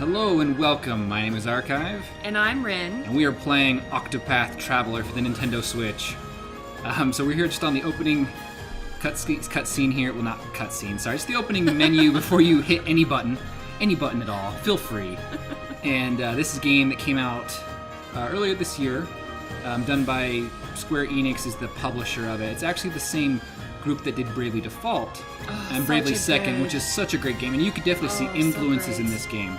Hello and welcome. My name is Archive. And I'm Rynn. And we are playing Octopath Traveler for the Nintendo Switch. So we're here just on the opening cutscene here. Well, not cutscene, sorry. It's the opening menu before you hit any button at all. Feel free. And this is a game that came out earlier this year, done by Square Enix is the publisher of it. It's actually the same group that did Bravely Default and Bravely Second, which is such a great game. And you could definitely see influences in this game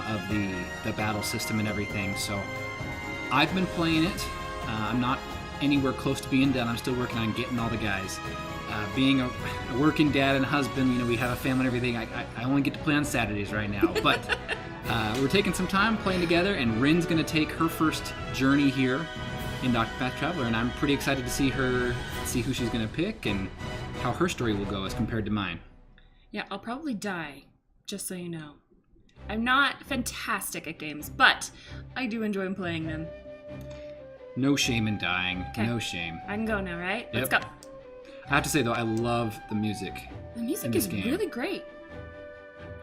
of the battle system and everything. So I've been playing it. I'm not anywhere close to being done. I'm still working on getting all the guys. Being a working dad and husband, we have a family and everything. I only get to play on Saturdays right now. But we're taking some time playing together, and Rynn's going to take her first journey here in Octopath Traveler, and I'm pretty excited to see who she's going to pick and how her story will go as compared to mine. Yeah, I'll probably die, just so you know. I'm not fantastic at games, but I do enjoy playing them. No shame in dying. Okay. No shame. I can go now, right? Yep. Let's go. I have to say, though, I love the music. The music in this is game. really great.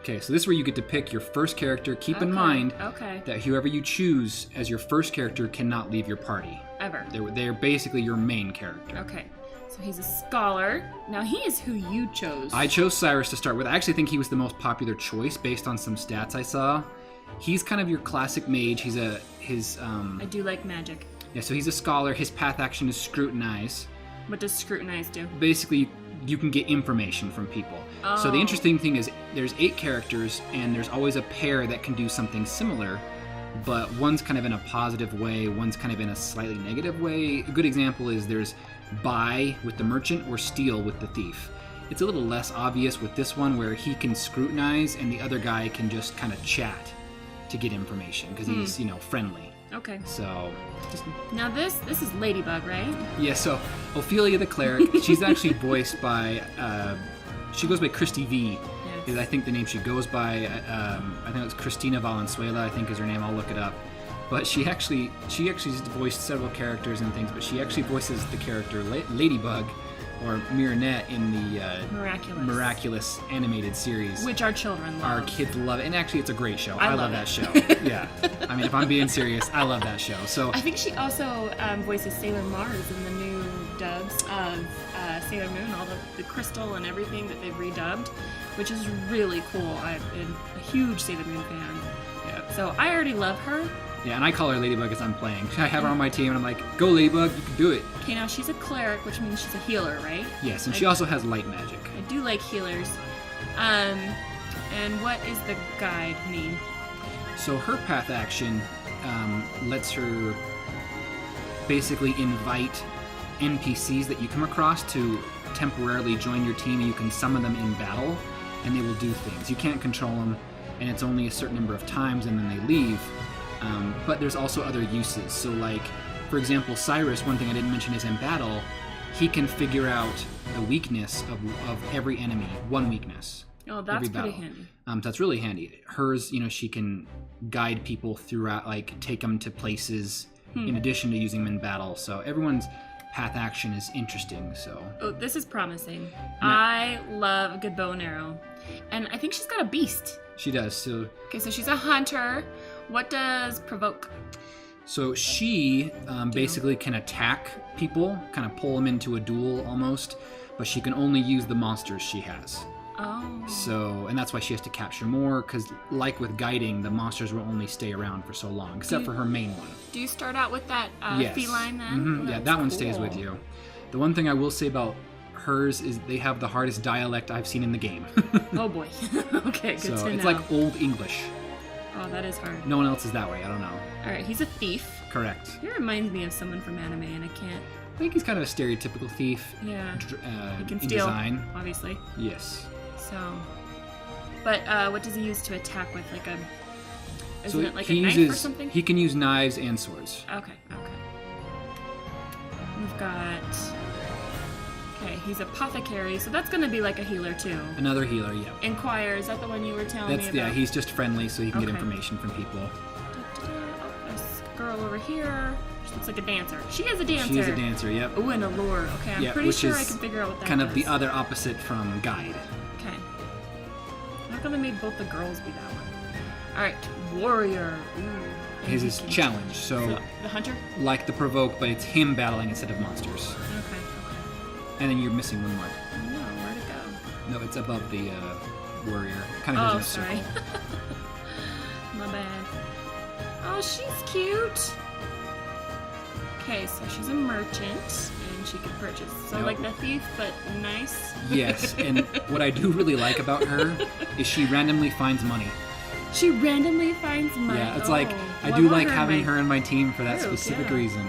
Okay, so this is where you get to pick your first character. Keep in mind that whoever you choose as your first character cannot leave your party. Ever. They're basically your main character. Okay. So he's a scholar. Now he is who you chose. I chose Cyrus to start with. I actually think he was the most popular choice based on some stats I saw. He's kind of your classic mage. I do like magic. Yeah, so he's a scholar. His path action is scrutinize. What does scrutinize do? Basically, you can get information from people. Oh. So the interesting thing is there's 8 characters, and there's always a pair that can do something similar, but one's kind of in a positive way, one's kind of in a slightly negative way. A good example is there's buy with the merchant or steal with the thief. It's a little less obvious with this one where he can scrutinize and the other guy can just kind of chat to get information because he's, friendly. Okay. So, now this is Ladybug, right? Yeah, so Ophelia the cleric, she's actually voiced by, she goes by Christy V, is I think the name she goes by. I think it's Cristina Valenzuela, I think is her name, I'll look it up. But she actually voiced several characters and things, but she actually voices the character Ladybug, or Mironette in the Miraculous animated series. Which our children love. Our kids love it. And actually, it's a great show. I love that show. Yeah. I mean, if I'm being serious, I love that show. So I think she also voices Sailor Mars in the new dubs of Sailor Moon, all the crystal and everything that they've redubbed, which is really cool. I've been a huge Sailor Moon fan. Yeah. So I already love her. Yeah, and I call her Ladybug as I'm playing. I have her on my team, and I'm like, go Ladybug, you can do it. Okay, now she's a cleric, which means she's a healer, right? Yes, and she also has light magic. I do like healers. And what is the guide mean? So her path action lets her basically invite NPCs that you come across to temporarily join your team, and you can summon them in battle, and they will do things. You can't control them, and it's only a certain number of times, and then they leave. But there's also other uses. So like, for example, Cyrus, one thing I didn't mention is in battle, he can figure out the weakness of every enemy, one weakness. Oh, that's pretty handy. That's really handy. Hers, she can guide people throughout, like take them to places in addition to using them in battle. So everyone's path action is interesting, so. Oh, this is promising. I love a good bow and arrow. And I think she's got a beast. She does, so. Okay, so she's a hunter. What does provoke? So she basically can attack people, kind of pull them into a duel almost, but she can only use the monsters she has. Oh. So, and that's why she has to capture more, because like with guiding, the monsters will only stay around for so long, except for her main one. Do you start out with that feline then? Mm-hmm. Yeah, that one stays with you. The one thing I will say about hers is they have the hardest dialect I've seen in the game. Oh boy. Okay, good to know. So it's like Old English. Oh, that is hard. No one else is that way, I don't know. Alright, he's a thief. Correct. He reminds me of someone from anime, and I can't. I think he's kind of a stereotypical thief. Yeah. He can in steal, design. Obviously. Yes. So. But what does he use to attack with? Like a. Isn't it like a knife or something? He can use knives and swords. Okay. We've got. Okay, he's apothecary, so that's going to be like a healer too. Another healer, yeah. Inquire, is that the one you were telling me about? Yeah, he's just friendly, so he can get information from people. Oh, there's a girl over here. She looks like a dancer. She is a dancer. She's a dancer, yep. Oh, and a lure. Okay, I'm pretty sure I can figure out what that is. Kind of the other opposite from guide. Okay. How come they made both the girls be that one? All right, warrior. Ooh. His is challenge, so The hunter? like the provoke, but it's him battling instead of monsters. Okay. And then you're missing one mark. No, where'd it go? No, it's above the warrior. Kind of goes in a sorry. circle. My bad. Oh, she's cute. Okay, so she's a merchant, and she can purchase. So Nope. like the thief, but nice. Yes, and what I do really like about her is she randomly finds money. She randomly finds money. Yeah, it's like, I Well, do want like having in my her in my team for that group, specific yeah. reason.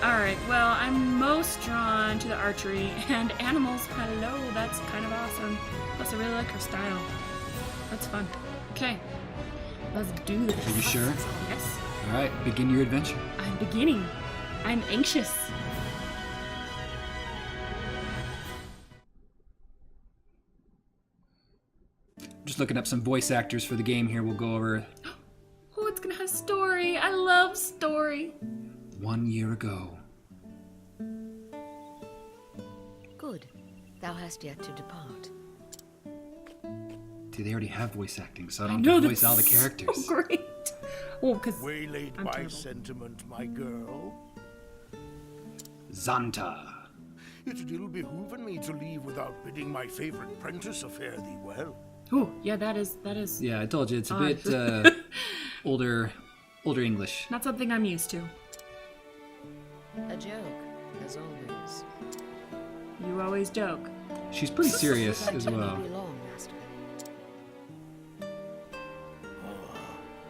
Alright, well, I'm most drawn to the archery and animals. Hello, that's kind of awesome. Plus, I really like her style. That's fun. Okay, let's do this. Are you sure? Yes, Alright, begin your adventure. I'm beginning. I'm anxious. Just looking up some voice actors for the game here. We'll go over Oh, it's gonna have story. I love story. 1 year ago. Good. Thou hast yet to depart. See, they already have voice acting, so I don't know, have to voice that's all the characters. So great. Oh, because Waylaid I'm by terrible. sentiment, my girl. Zanta. It ill behooven me to leave without bidding my favorite prentice fare thee well. Oh, yeah, that is Yeah, I told you, it's a Odd. bit older English. not something I'm used to. A joke, as always. You always joke. She's pretty serious That as may well. be long, master.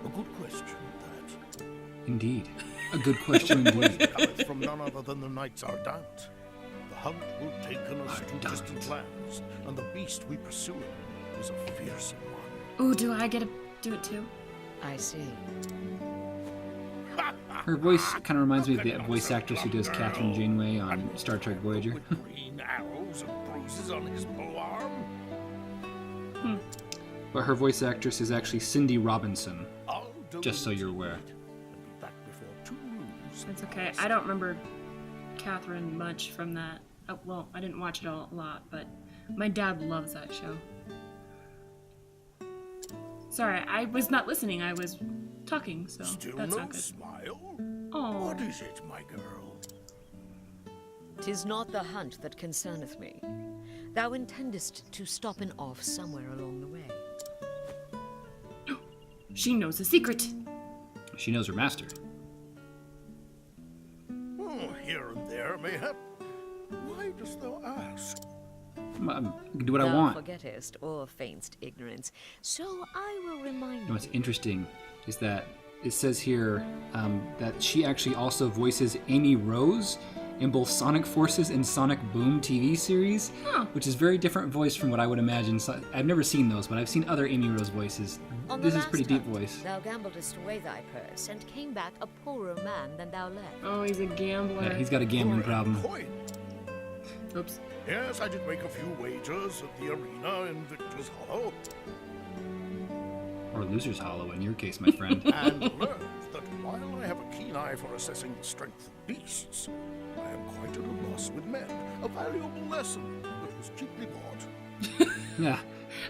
A good question, that. Indeed. A good question indeed. Cometh from none other than the knights Ardant. The hunt will take us to Ardant. distant lands, and the beast we pursue is a fearsome one. Oh, do I get to do it too? I see. Her voice kind of reminds me of the voice actress who does Catherine Janeway on Star Trek Voyager. With green arrows and bruises on his bow arm. But her voice actress is actually Cindy Robinson, I'll do just so you're aware. and be back before two moons. That's okay. I don't remember Catherine much from that. Oh, well, I didn't watch it a lot, but my dad loves that show. Sorry, I was not listening. I was talking, so Still that's no not good. smile? Oh, What is it, my girl? 'Tis not the hunt that concerneth me. Thou intendest to stop and off somewhere along the way. she knows a secret. She knows her master. Oh, here and there, mayhap. Why dost thou ask? I can do what I Thou want. forgettest or feignst ignorance, so I will remind And you. what's interesting is that it says here that she actually also voices Amy Rose in both Sonic Forces and Sonic Boom TV series, which is very different voice from what I would imagine. So I've never seen those, but I've seen other Amy Rose voices. On This the is pretty last deep hunt, voice. Thou gambledest away thy purse and came back a poorer man than thou left. Oh, he's a gambler. Yeah, he's got a gambling problem. Coin. Oops. Yes, I did make a few wagers at the arena in Victor's Hollow, Or Loser's Hollow in your case, my friend. and learned that while I have a keen eye for assessing the strength of beasts, I am quite at a loss with men. A valuable lesson that was cheaply bought. Yeah.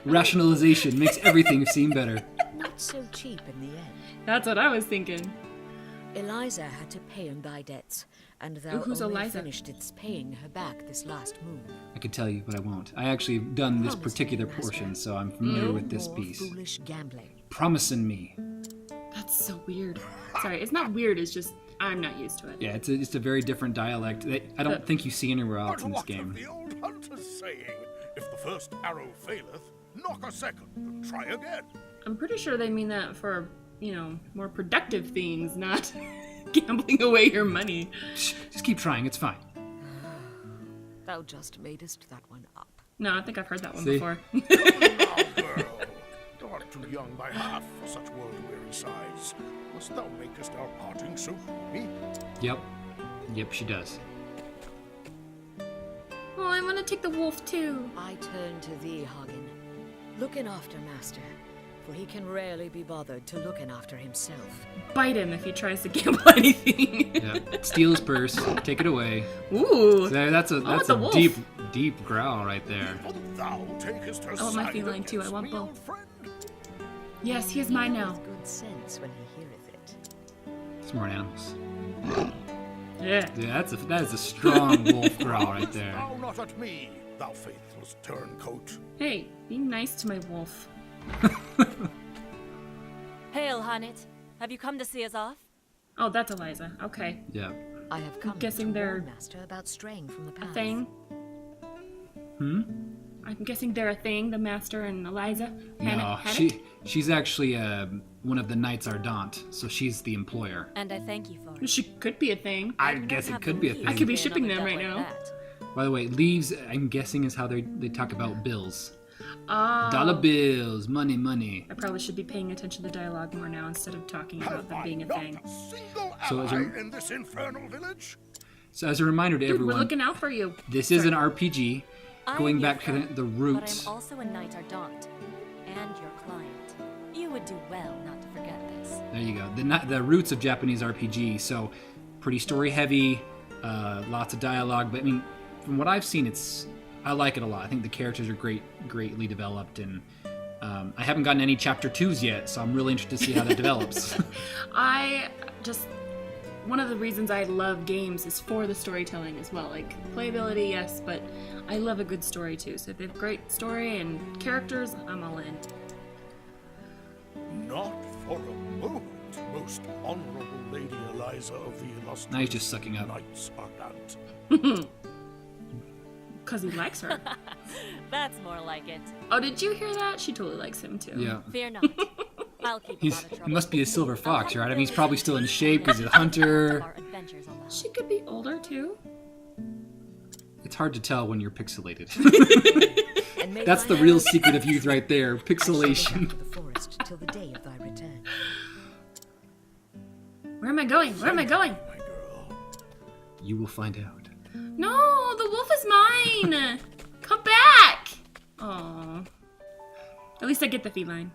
Rationalization makes everything seem better. Not so cheap in the end. That's what I was thinking. Eliza had to pay him thy debts, and thou Ooh, who's only Eliza? finished its paying her back this last move. I could tell you, but I won't. I actually have done this Promise me, particular Master. portion, so I'm familiar No with this more piece. foolish gambling. Promising me. That's so weird. Sorry, it's not weird. It's just I'm not used to it. Yeah, it's a very different dialect that I don't think you see anywhere else But in this what game. of the old hunter's saying? If the first arrow faileth, knock a second and try again. I'm pretty sure they mean that for, more productive things, not gambling away your money. Shh, just keep trying, it's fine. Thou just madest that one up. No, I think I've heard that one See? before. Now, girl, thou art too young by half for such world-weary sighs. Must thou makest our parting so gloomy? Yep, she does. Oh, I want to take the wolf too. I turn to thee, Hagen. Looking after Master, for he can rarely be bothered to looking after himself. Bite him if he tries to gamble anything. Yeah, steal his purse, take it away. Ooh. That's want a the wolf. deep growl right there. Even thou takest her I want my side feline too, I against want me, both. old friend? Yes, he is mine Even now. with good sense when he heareth it. Smart animals. Yeah. Yeah, that is a strong wolf growl right there. Thou not at me, thou faithless turncoat. Hey, be nice to my wolf. Hail, Hanit. Have you come to see us off? Oh, that's Eliza. Okay. Yeah. I have come guessing to they're warn Master about straying from the A path. thing. I'm guessing they're a thing, the master and Eliza. No, she's actually one of the Knights Ardent, so she's the employer. And I thank you for it. She could be a thing. I do not guess it have could the be a least thing. I could be for shipping another them dub right like now. that. By the way, leaves, I'm guessing, is how they talk about bills. Oh. Dollar bills, money, money. I probably should be paying attention to the dialogue more now instead of talking about Have them I being a not thing. a single So as ally a- in this infernal village? So as a reminder to Dude, everyone, we're looking out for you. this is an RPG, I am going your back to friend, the roots. But I'm also a Knight Ardent, and your client. You would do well not to forget this. There you go. The roots of Japanese RPG. So pretty story heavy, lots of dialogue. But I mean, from what I've seen, I like it a lot. I think the characters are greatly developed, and I haven't gotten any chapter 2s yet, so I'm really interested to see how that develops. One of the reasons I love games is for the storytelling as well. Like, playability, yes, but I love a good story too. So if they have great story and characters, I'm all in. Not for a moment, most honorable Lady Eliza of the illustrious Now he's just sucking up. Knights Ardent. Because he likes her. That's more like it. Oh, did you hear that? She totally likes him too. Yeah. Fear not. I'll keep you out of trouble. He must be a silver I'll fox, have right? I you mean, he's build probably a still in city shape. He's a and hunter. our adventures alone. She could be older too. It's hard to tell when you're pixelated. And may That's thy the real hand secret of youth right there. I shall go Pixelation. down to the forest till the day of thy return. Where am I going? Where am I going? My girl. You will find out. No, the wolf is mine. Come back. Aw. At least I get the feline.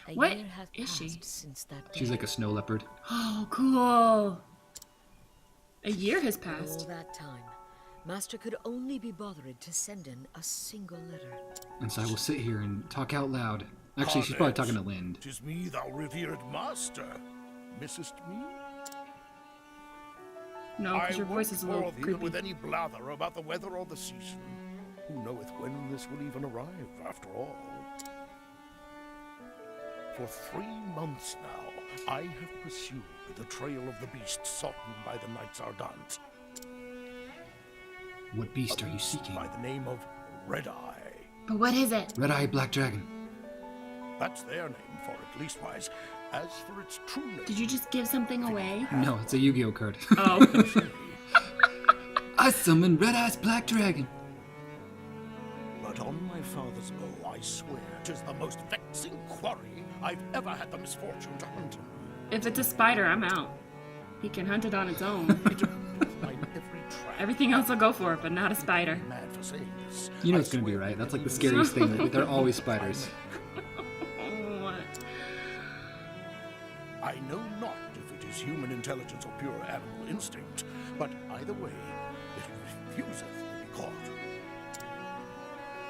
A What year hath is she? passed since that day. She's like a snow leopard. Oh, cool. A year has In all passed. that time, Master could only be bothered to send in a single letter. And so I will sit here and talk out loud. Actually, she's probably talking to Lind. 'Tis me, thou revered master. Missest me? No, because your voice is a little bother thee creepy. with any blather about the weather or the season. Who knoweth when this will even arrive, after all? For 3 months now, I have pursued the trail of the beast sought by the Knights Ardent. What beast A are you beast seeking? by the name of Red Eye. But what is it? Red-eyed black dragon. That's their name for it, leastwise. As for its true name, Did you just give something away? No, it's a Yu-Gi-Oh card. Oh. I summon Red-eyed black dragon. but on my father's bow, I swear 'tis the most vexing quarry I've ever had the misfortune to hunt him. If it's a spider, I'm out. He can hunt it on its own. It will find every trap. Everything else I'll go for, but not a spider. Mad for saying this. You know I it's gonna be swear right. That's like the it scariest will thing. They're always spiders. I know not if it is human intelligence or pure animal instinct, but either way, it refuseth to be caught.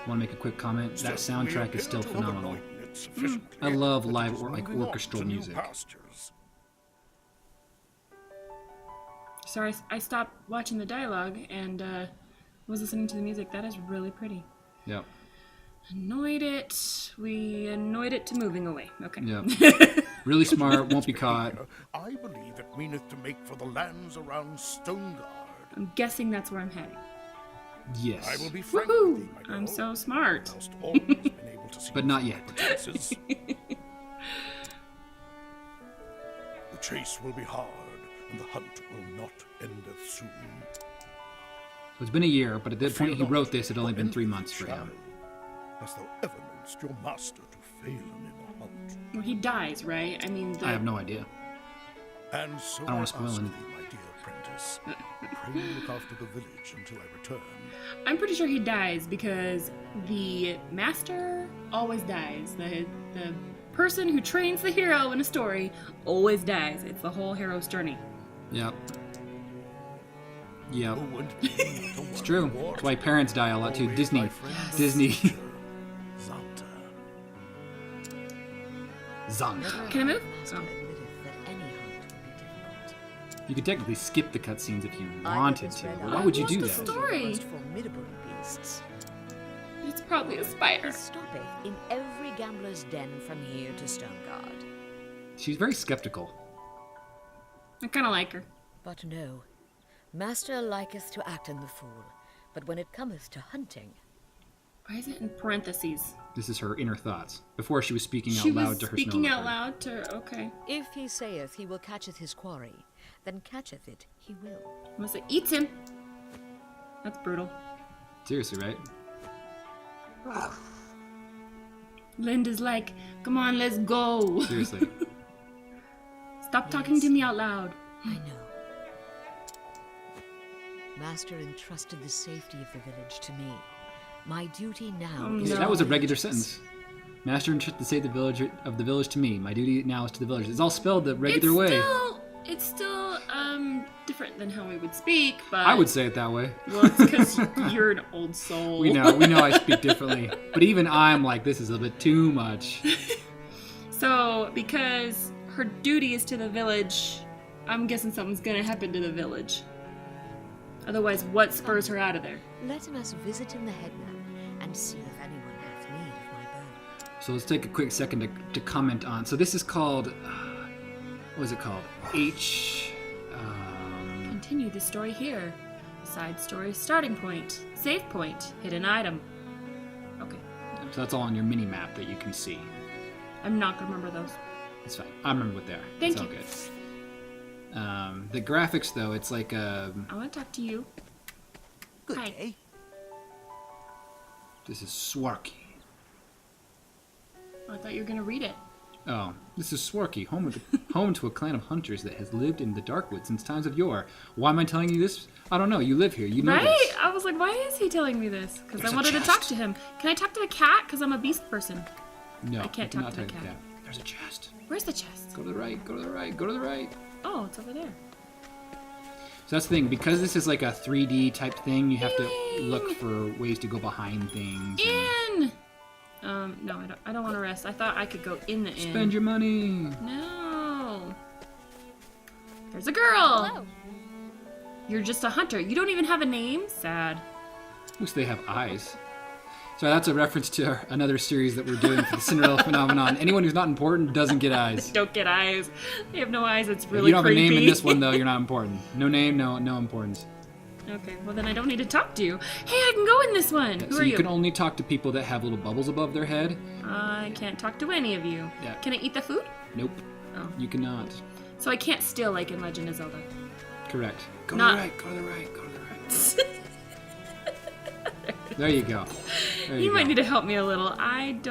Want to make a quick comment? That Still, we soundtrack is still appear to have phenomenal. anointed it sufficiently I love that it live is or like moving on orchestral to new music. pastures. Sorry, I stopped watching the dialogue and was listening to the music. That is really pretty. Yep. Annoyed it. We annoyed it to moving away. Okay. Yep. Really smart. Won't be caught. I believe it meaneth to make for the lands around Stonegard. I'm guessing that's where I'm heading. Yes. I will be frank with Woohoo! thee, my girl. I'm so smart. Thou'st always been able to see But not yet. pretenses. The chase will be hard, and the hunt will not endeth soon. So it's been a year, but at the point he Fear wrote not, this, it had only for been 3 anything months for shall. him. Hast thou ever knowest your master to fail in the hunt? Well, he dies, right? I mean, I have no idea. And so I don't wanna spoil ask anything. thee, my dear apprentice, pray look after the village until I return. I'm pretty sure he dies because the master always dies. The person who trains the hero in a story always dies. It's the whole hero's journey. Yep. Yep. Oh, and It's true. That's why parents die a lot too. Disney. Disney. Zanta. Zang. Can I move? Master Oh. admitteth that any hunt would be difficult. You could technically skip the cutscenes if you I wanted have to. read But out why would you do the that? story. The most formidable beasts. It's probably a spider. He stoppeth in every gambler's den from here to Stoneguard. She's very skeptical. I kind of like her. But no, Master liketh to act in the fool, but when it cometh to hunting, Why is it in parentheses? This is her inner thoughts. Before she was speaking She out loud was to her speaking snow out leopard. loud to her. Okay. if he saith he will catcheth his quarry, then catcheth it he will. Unless it eats him. That's brutal. Seriously, right? Linda's like, come on, let's go. Seriously. Stop talking to me out loud. I know. Master entrusted the safety of the village to me. My duty now is Yeah, No. that was a regular sentence. Master entrusted to save the village to me. My duty now is to the village. It's all spelled the regular way. It's still different than how we would speak, but I would say it that way. Well, it's because you're an old soul. We know I speak differently. But even I'm like, this is a bit too much. So, because her duty is to the village, I'm guessing something's gonna happen to the village. Otherwise, what spurs her out of there? Let us visit in the headman and see if anyone hath need of my bow. So let's take a quick second to comment on. So this is called, what is it called? Continue the story here. Side story, starting point, save point, hidden item. Okay, So that's all on your mini map that you can see. I'm not gonna remember those. It's fine. I remember what they are. Thank it's you. all good. The graphics, though, it's like I want to talk to you. Good Hi. day. this is Swarky. Oh, I thought you were gonna read it. Oh, this is Swarky, home to a clan of hunters that has lived in the Darkwood since times of yore. Why am I telling you this? I don't know. You live here. You know Right? this. I was like, why is he telling me this? Because I There's a wanted to talk chest. to him. Can I talk to the cat? Because I'm a beast person. No, I can't you talk cannot to the cat. There's a chest. Where's the chest? Go to the right. Go to the right. Go to the right. Oh, it's over there. So that's the thing. Because this is like a 3D type thing, you have to Yay! look for ways to go behind things. and In! No, I don't want to rest. I thought I could go in the inn. spend your money. No. There's a girl. Hello. You're just a hunter. You don't even have a name? Sad. At least they have eyes. So that's a reference to another series that we're doing for the Cinderella phenomenon. Anyone who's not important doesn't get eyes. Don't get eyes. They have no eyes. It's If really you don't have creepy. a name in this one, though, you're not important. No name, no importance. Okay, well then I don't need to talk to you. Hey, I can go in this one. Who So are you you? can only talk to people that have little bubbles above their head. I can't talk to any of you. Yeah. Can I eat the food? Nope. Oh. You cannot. So I can't steal like in Legend of Zelda. Correct. Go Not- to the right, go to the right, go to the right. There you go. There You you might go. need to help me a little. I'm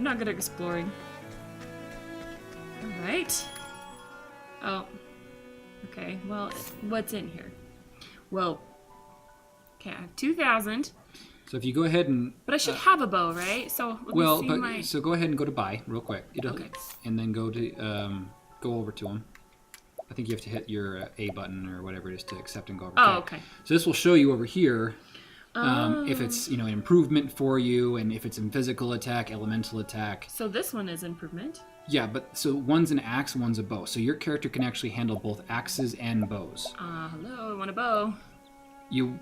not good at exploring. Alright. Oh. Okay, well, what's in here? Well, okay, I have 2,000, So if you go ahead and but I should have a bow, right? So let me see my... so go ahead and go to buy real quick. Okay. And then go to go over to them. I think you have to hit your A button or whatever it is to accept and go over. Oh, okay. So this will show you over here if it's an improvement for you, and if it's in physical attack, elemental attack. So this one is improvement. Yeah, but so one's an axe, one's a bow. So your character can actually handle both axes and bows. Hello, I want a bow. You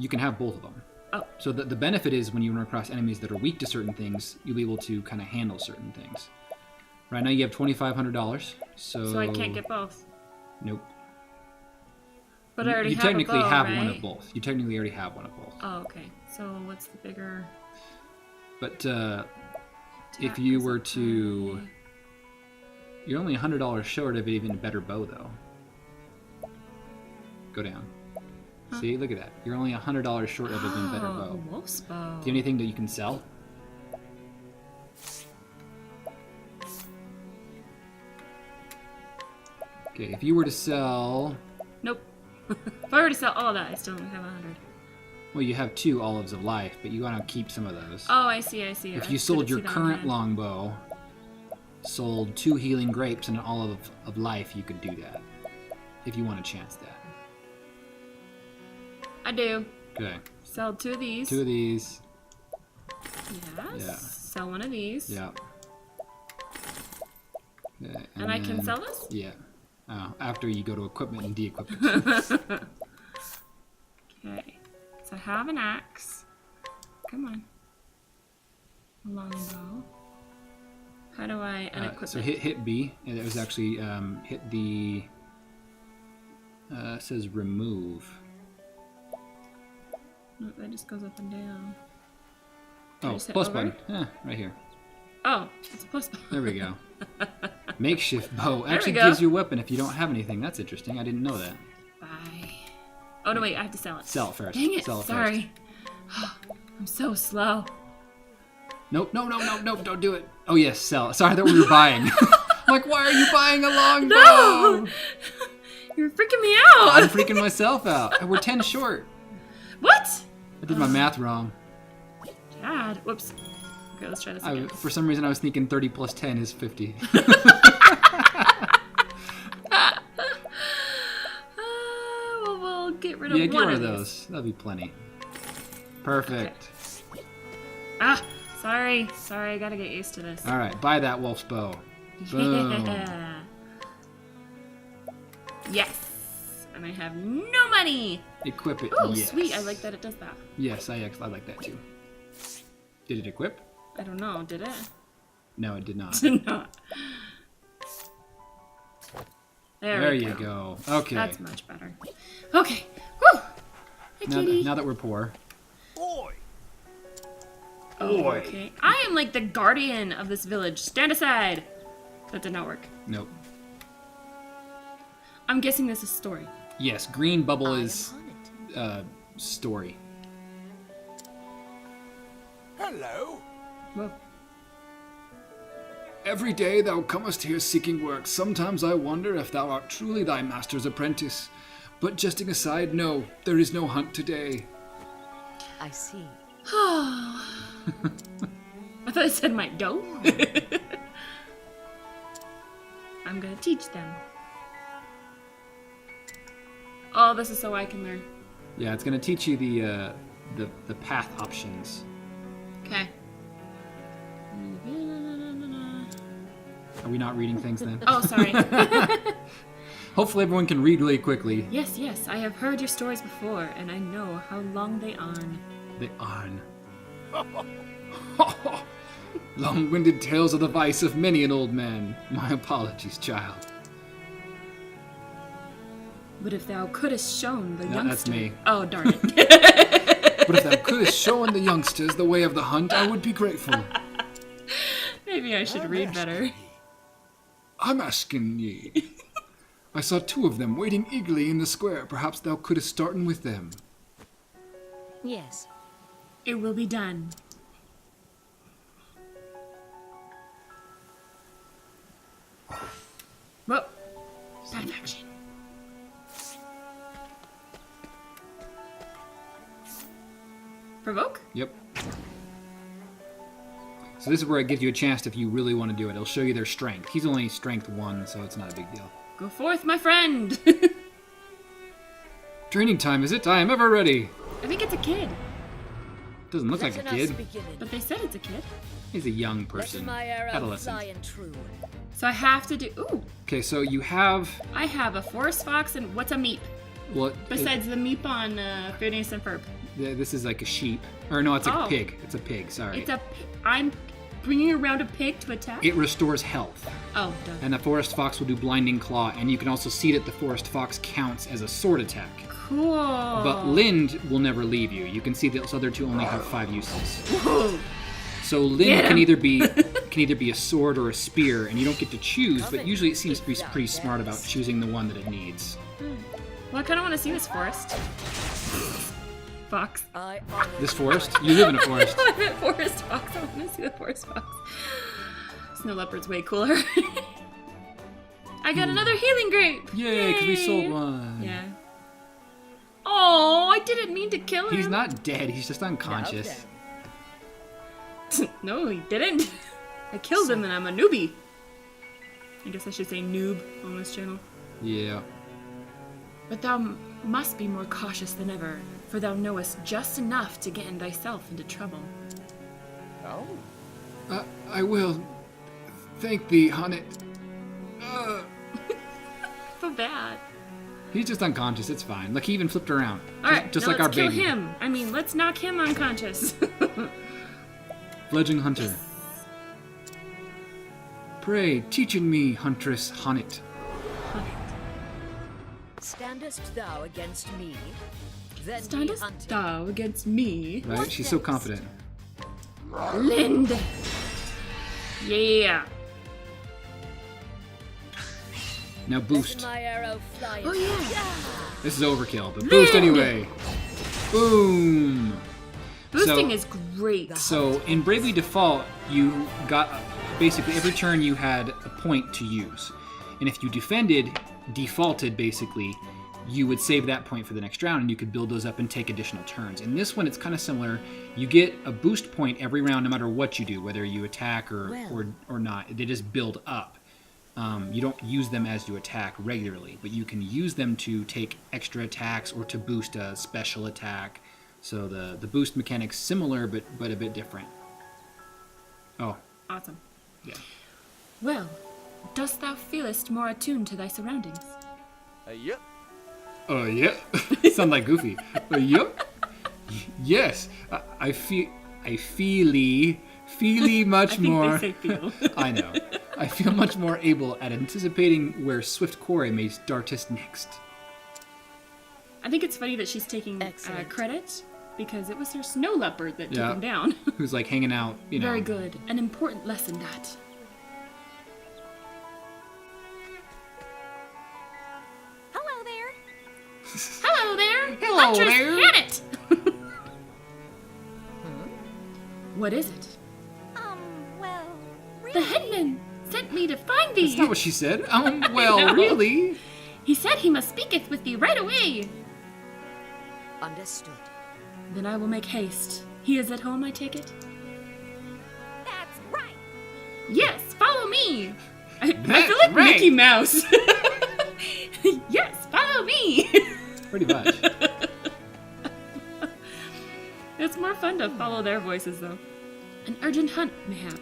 can have both of them. Oh. So the benefit is when you run across enemies that are weak to certain things, you'll be able to kind of handle certain things. Right now you have $2,500, So I can't get both. Nope. But I already you have technically a bow, have right? one of both. You technically already have one of both. Oh, okay. So what's the bigger... But if you were to... You're only $100 short of even a better bow, though. Go down. Huh? See, look at that. You're only $100 short of an even better Oh, bow. a wolf's bow. Do you have anything that you can sell? Okay, if you were to sell... Nope. If I were to sell all that, I still only have 100. Well, you have 2 olives of life, but you want to keep some of those. Oh, I see. If you sold your current longbow, sold 2 healing grapes and an olive of life, you could do that. If you want to chance that. I do. Okay. Sell 2 of these. 2 of these. Yes. Yeah. Sell 1 of these. Yeah. And I can then- sell this? Yeah. After you go to equipment and de-equip it. Okay. So I have an axe. Come on. A longbow. How do I unequip So it? hit B, and it was actually hit the. It says remove. No, that just goes up and down. Do I Oh, just hit plus over? button. Right here. Oh, it's a plus button. There we go. Makeshift bow we actually go. gives you a weapon if you don't have anything. That's interesting. I didn't know that. Bye. Oh no, wait, I have to sell it. Sell it first. Dang it! Sell it Sorry. I'm so slow. Nope, no, don't do it. Oh yes, sell. Sorry, I thought we were buying. I'm like, why are you buying a longbow? No! You're freaking me out. I'm freaking myself out. We're 10 short. What? I did my math wrong. Dad. Whoops. Okay, let's try this again. For some reason, I was thinking 30 plus 10 is 50. Well, we'll get rid of Yeah, one get rid of these. those. That'll be plenty. Perfect. Ah, sorry. Sorry, I gotta get used to this. All right, buy that wolf's bow. Boom. Yeah. Yes. And I have no money. Equip it. Oh, yes. sweet. I like that it does that. Yes, I like that too. Did it equip? I don't know. Did it? No, it did not. Did not. There we you go. Okay. That's much better. Okay. Whew. Hi, Now, kitty. now that we're poor. Boy! Oh, okay. I am like the guardian of this village. Stand aside. That did not work. Nope. I'm guessing this is story. Yes, green bubble I am is on it. story. Hello! Whoa. Every day thou comest here seeking work. Sometimes I wonder if thou art truly thy master's apprentice. But jesting aside, no, there is no hunt today. I see. I thought it said my dough. I'm gonna teach them. Oh, this is so I can learn. Yeah, it's gonna teach you the path options. Okay. Are we not reading things then? Oh, sorry. Hopefully everyone can read really quickly. Yes, yes, I have heard your stories before, and I know how long they are. They aren't. Long-winded tales of the vice of many an old man. My apologies, child. But if thou couldst shown the No, youngster... that's me. Oh, darn it. But if thou couldst show the youngsters the way of the hunt, I would be grateful. Maybe I should read better. I'm asking ye. I saw 2 of them waiting eagerly in the square. Perhaps thou couldst start in with them. Yes. It will be done. Whoa. Bad action. Provoke? Yep. So this is where it gives you a chance if you really want to do it. It'll show you their strength. He's only strength 1, so it's not a big deal. Go forth, my friend. Training time, is it? I am ever ready. I think it's a kid, Doesn't look like a Let us kid. begin. but they said it's a kid. He's a young Let person. my arrow Adolescent. fly and true. So I have to do. Ooh, Okay, so you have... I have a forest fox and what's a meep? Well, Besides the meep on Phineas and Ferb. this is like a sheep. Or no, it's like Oh. a pig. It's a pig, sorry. It's a. I'm bringing around a pig to attack. It restores health. Oh, duh. And the forest fox will do blinding claw, and you can also see that the forest fox counts as a sword attack. Cool. But Lind will never leave you. You can see those other 2 only have 5 uses. Whoa. So Lind Get can him. either be a sword or a spear, and you don't get to choose. But usually it seems to be pretty smart about choosing the one that it needs. Well, I kind of want to see this forest. Fox. I honor This forest, you live in a forest. I meant forest fox. I want to see the forest fox. Snow leopard's way cooler. I got another healing grape. Yay, because we sold one. Yeah. Oh, I didn't mean to kill him. He's not dead. He's just unconscious. then. No, he didn't. I killed him and I'm a newbie. I guess I should say noob on this channel. Yeah. But thou must be more cautious than ever, for thou knowest just enough to get in thyself into trouble. Oh, I will. Thank thee, Honnet. So bad. He's just unconscious. It's fine. Look, he even flipped around. All right, just now like our let's kill baby. him. I mean, let's knock him unconscious. Fledgling hunter. Pray, teaching me, huntress Honnet. Standest thou against me? Then be Standest hunted. thou against me? Right? She's so confident. Lind. Yeah. Now Let boost. my arrow fly. Oh yeah. This is overkill, but boost anyway. Boom. Boosting So- is great. So in Bravely Default, you got basically every turn you had a point to use, and if you defaulted basically, you would save that point for the next round, and you could build those up and take additional turns. In this one, it's kind of similar. You get a boost point every round, no matter what you do, whether you attack or not. They just build up. You don't use them as you attack regularly, but you can use them to take extra attacks or to boost a special attack. So the boost mechanic's similar, but a bit different. Oh, Awesome. yeah. Well, dost thou feelest more attuned to thy surroundings? Yep. Oh, yeah. Sound like Goofy. Yep. Yes. I feely much I think more. they say feel. I know. I feel much more able at anticipating where Swift Quarry may dartest next. I think it's funny that she's taking Excellent. credit because it was her snow leopard that Yeah. took him down. Who's like hanging out, you know. Very good. An important lesson that. Hello there. Hello there! Hello Huntress there. Hannet! What is it? Well, The really? headman sent me to find thee. That's not what she said. Well, know. really? He said he must speaketh with thee right away. Understood. Then I will make haste. He is at home, I take it? That's right. Yes, follow me. I That's feel like right. Mickey Mouse. Yes, follow me. Pretty much. It's more fun to follow their voices, though. An urgent hunt, mayhap.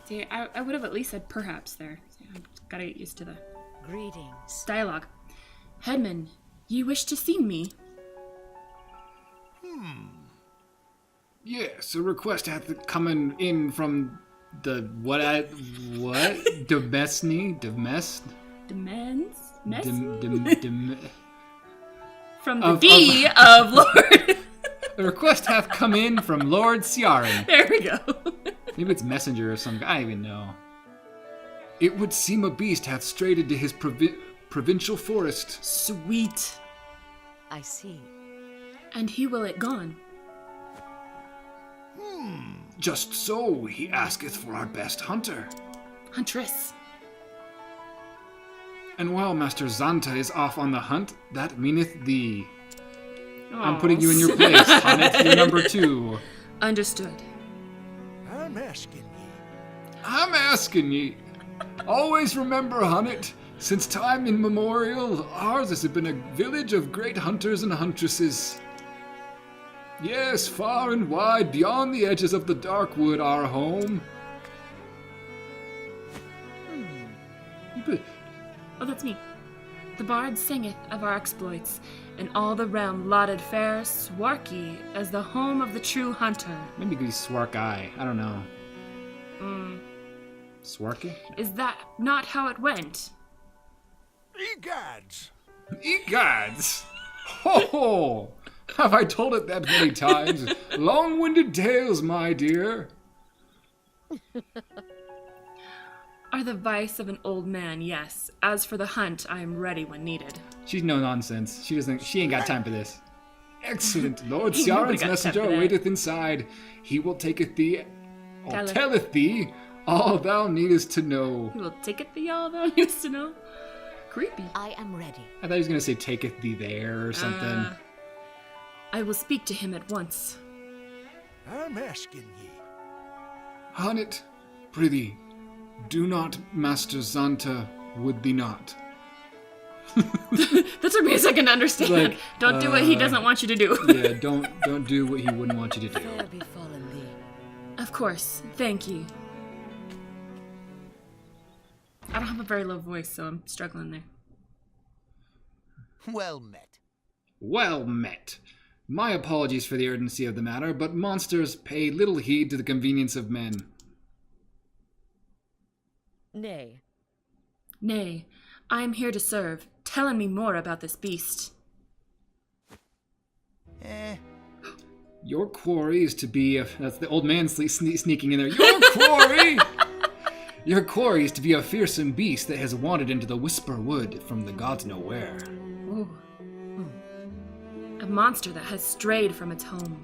See, I would have at least said perhaps there. I've got to get used to the Greetings. dialogue. Headman, ye wish to see me? Yes, a request hath coming in from the what? Demesne? Demands? Mess? From the Of- D of Lord. A request hath come in from Lord Ciaran. There we go. Maybe it's messenger or some guy. I don't even know. It would seem a beast hath strayed into his provincial forest. Sweet. I see. And he will it gone. Just so he asketh for our best hunter. Huntress. And while Master Zanta is off on the hunt, that meaneth thee. I'm Aw, putting you in your place, Honnet. You're number 2. Understood. I'm asking ye. I'm asking ye. Always remember, Honnet, since time immemorial, ours has been a village of great hunters and huntresses. Yes, far and wide, beyond the edges of the dark wood, our home. But Oh, that's me. The bard singeth of our exploits, and all the realm lauded fair Swarky as the home of the true hunter. maybe it could be Swark Eye. I don't know. Swarky? Is that not how it went? Egads! Egads! Ho ho! Have I told it that many times? Long-winded tales, my dear. Are the vice of an old man, yes. As for the hunt, I am ready when needed. She's no nonsense. She ain't got time for this. Excellent. Lord Ain't nobody Ciaran's got time messenger for that. waiteth inside. He will taketh thee, or Telleth. telleth thee, all thou needest to know. He will take it the all thou needs to know. Creepy. I am ready. I thought he was gonna say taketh thee there or something. I will speak to him at once. I'm asking ye. Honnet, prithee, do not Master Zanta would thee not. That took me a second to understand. Like, Don't do what he doesn't want you to do. Yeah, don't do what he wouldn't want you to do. Fair befallen thee. Of course. Thank ye. I don't have a very low voice, so I'm struggling there. Well met. Well met. My apologies for the urgency of the matter, but monsters pay little heed to the convenience of men. Nay. Nay, I am here to serve. Tell me more about this beast. Your quarry is to be that's the old man sneaking in there. Your quarry! Your quarry is to be a fearsome beast that has wandered into the Whisper Wood from the gods know where. Ooh. A monster that has strayed from its home.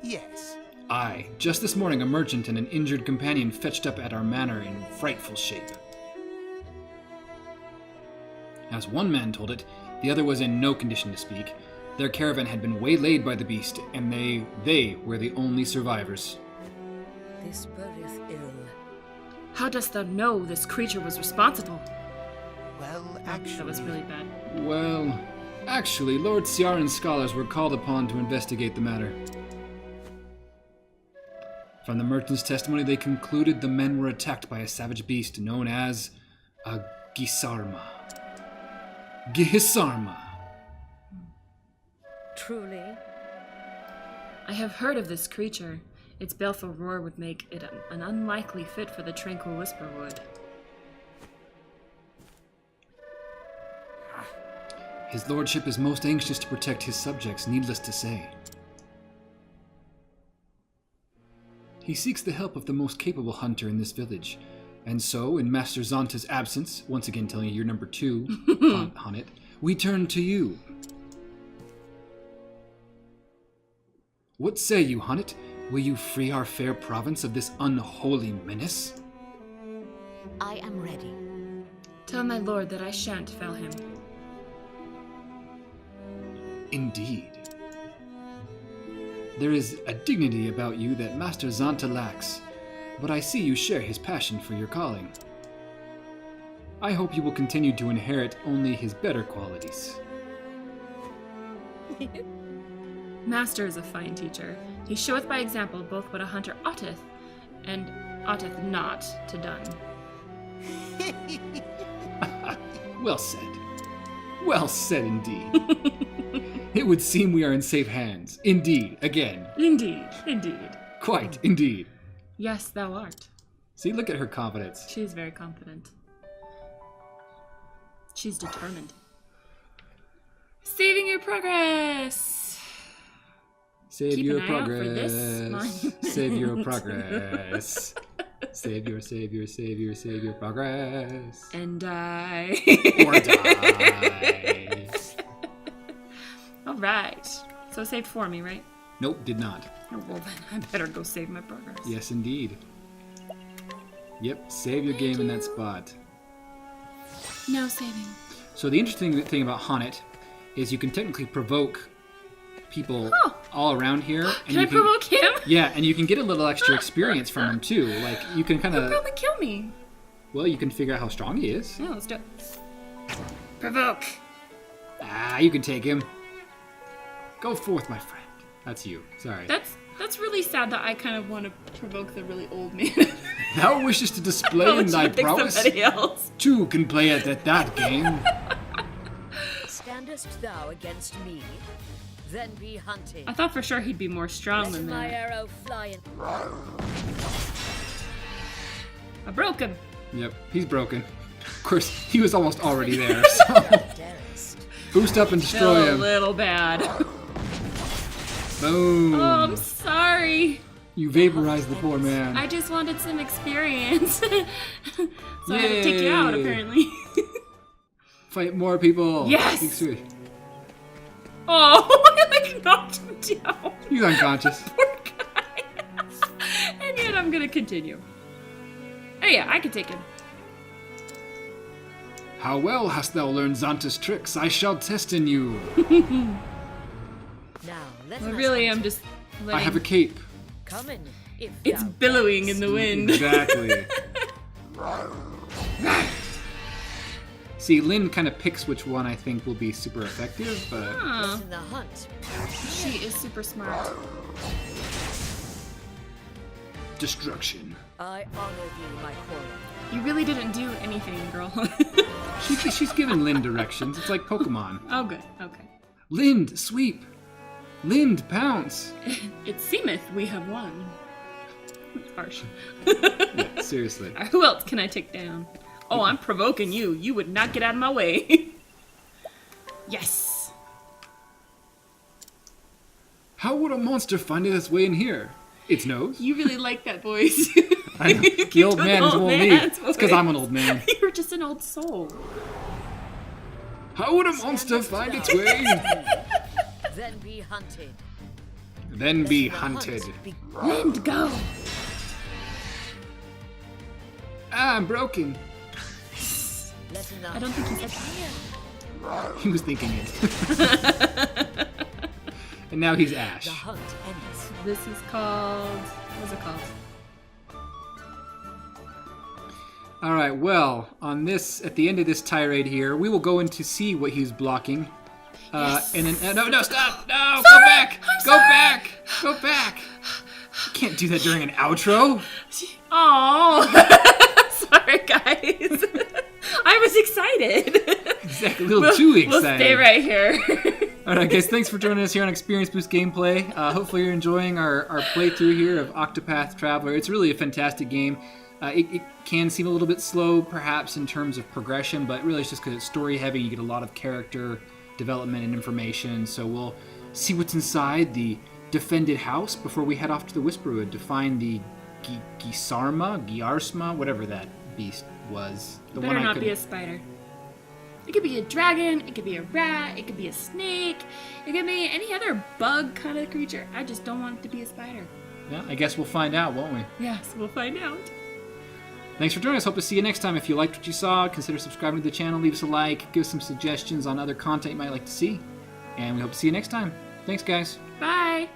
Yes. Aye, just this morning a merchant and an injured companion fetched up at our manor in frightful shape. As one man told it, the other was in no condition to speak. Their caravan had been waylaid by the beast, and they were the only survivors. This bodeth ill. How dost thou know this creature was responsible? Well, actually... That was really bad. Well, actually, Lord Ciaran's scholars were called upon to investigate the matter. From the merchant's testimony, they concluded the men were attacked by a savage beast known as a Gisarma. Gisarma. Truly? I have heard of this creature. Its baleful roar would make it an unlikely fit for the tranquil Whisper Wood. His lordship is most anxious to protect his subjects, needless to say. He seeks the help of the most capable hunter in this village, and so, in Master Zonta's absence, once again telling you you're number 2, on it, we turn to you. What say you, Hunnet? Will you free our fair province of this unholy menace? I am ready. Tell my lord that I shan't fell him. Indeed. There is a dignity about you that Master Zonta lacks, but I see you share his passion for your calling. I hope you will continue to inherit only his better qualities. Master is a fine teacher. He showeth by example both what a hunter oughteth, and oughteth not to done. Well said. Well said indeed. It would seem we are in safe hands. Indeed, again. Indeed, indeed. Quite, indeed. Yes, thou art. See, look at her confidence. She is very confident. She's determined. Saving your progress! Save Keep your an eye out for this progress. Save your progress. Save your progress. And die. Or die. Alright. So it saved for me, right? Nope, did not. Oh, well then I better go save my progress. Yes, indeed. Yep, save your game in that spot. No saving. So the interesting thing about Hunnet is you can technically provoke people all around here. And Can I provoke him? Yeah, and you can get a little extra experience from him too. Like, you can kind He'll of... probably kill me. Well, you can figure out how strong he is. Yeah, let's do it. Provoke. Ah, you can take him. Go forth, my friend. That's you. Sorry. That's really sad that I kind of want to provoke the really old man. Thou wishes to display in thy prowess? Somebody else. Two can play at that game. Standest thou against me? Then be hunted. I thought for sure he'd be more strong Let than my that. arrow fly in. I broke him. Yep, he's broken. Of course, he was almost already there, so... Darest. Boost up and destroy Still a him. little bad. Boom. Oh, I'm sorry. You vaporized the poor man. I just wanted some experience. So I had to take you out, Yay. apparently. Fight more people. Yes! Speak sweet. Oh, I like knocked him down. He's unconscious. Poor guy. And yet I'm gonna continue. Oh yeah, I can take him. How well hast thou learned Zonta's tricks? I shall test in you. Now, let I us really hunt. am just letting... I have a cape. Come in, if It's thou billowing darest. in the wind. Exactly. See, Lynn kind of picks which one I think will be super effective, but... Huh. In the hunt. She is super smart. Destruction. I honor thee, my quarry. You really didn't do anything, girl. She's giving Lind directions. It's like Pokemon. Oh, good. Okay. Lind, sweep. Lind, pounce. It seemeth we have won. Harsh. Yeah, seriously. Who else can I take down? Oh, I'm provoking you. You would not get out of my way. Yes. How would a monster find its way in here? Its nose? You really like that voice. I know. The old man is old me. It's because I'm an old man. You're just an old soul. How would a monster find its way? Then be hunted. Then be The hunted. hunt be- Lind, go. Ah, I'm broken. Let enough I don't think he said that. He was thinking it. And now he's Ash. the hunt ends. This is called... What's it called? All right, well, on this, at the end of this tirade here, we will go in to see what he's blocking. And then, no, stop! No, go back! Go back! Go back! You can't do that during an outro. Oh, sorry, guys. I was excited. Exactly, a little too excited. We'll stay right here. All right, guys, thanks for joining us here on Experience Boost Gameplay. Hopefully you're enjoying our playthrough here of Octopath Traveler. It's really a fantastic game. It can seem a little bit slow, perhaps, in terms of progression, but really it's just because it's story-heavy. You get a lot of character development and information, so we'll see what's inside the defended house before we head off to the Whisperwood to find the Giarsma, whatever that beast was. The Better one not be a spider. It could be a dragon, it could be a rat, it could be a snake, it could be any other bug kind of creature. I just don't want it to be a spider. Yeah, I guess we'll find out, won't we? Yes, we'll find out. Thanks for joining us. Hope to see you next time. If you liked what you saw, consider subscribing to the channel, leave us a like, give us some suggestions on other content you might like to see. And we hope to see you next time. Thanks, guys. Bye!